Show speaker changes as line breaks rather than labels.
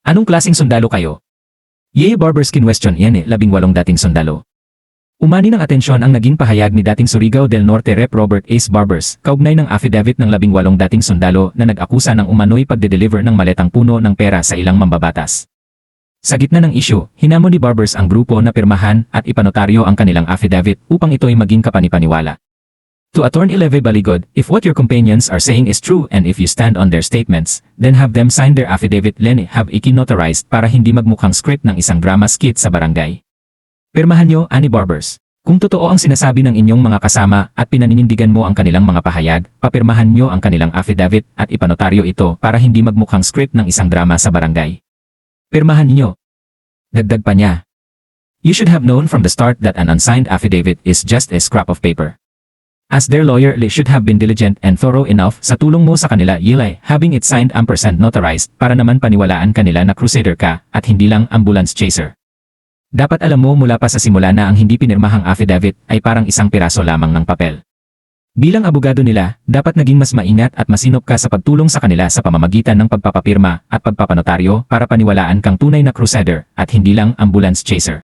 Anong klaseng sundalo kayo? Yeye Barbers kinwestiyon yan 18 dating sundalo. Umani ng atensyon ang naging pahayag ni dating Surigao del Norte Rep. Robert Ace Barbers, kaugnay ng affidavit ng 18 dating sundalo na nag-akusa ng umano'y pagde-deliver ng maletang puno ng pera sa ilang mambabatas. Sa gitna ng isyu, hinamon ni Barbers ang grupo na pirmahan at ipanotaryo ang kanilang affidavit upang ito'y maging kapanipaniwala. To Attorney Leve Baligod, if what your companions are saying is true and if you stand on their statements, then have them sign their affidavit have iki-notarized para hindi magmukhang script ng isang drama skit sa barangay. Pirmahan nyo, ani Barbers. Kung totoo ang sinasabi ng inyong mga kasama at pinaninindigan mo ang kanilang mga pahayag, papirmahan nyo ang kanilang affidavit at ipanotaryo ito para hindi magmukhang script ng isang drama sa barangay. Pirmahan ninyo. Dagdag pa niya. You should have known from the start that an unsigned affidavit is just a scrap of paper. As their lawyer, they should have been diligent and thorough enough sa tulong mo sa kanila, having it signed & notarized para naman paniwalaan kanila na crusader ka at hindi lang ambulance chaser. Dapat alam mo mula pa sa simula na ang hindi pinirmahang affidavit ay parang isang piraso lamang ng papel. Bilang abogado nila, dapat naging mas maingat at masinop ka sa pagtulong sa kanila sa pamamagitan ng pagpapapirma at pagpapanotaryo para paniwalaan kang tunay na crusader at hindi lang ambulance chaser.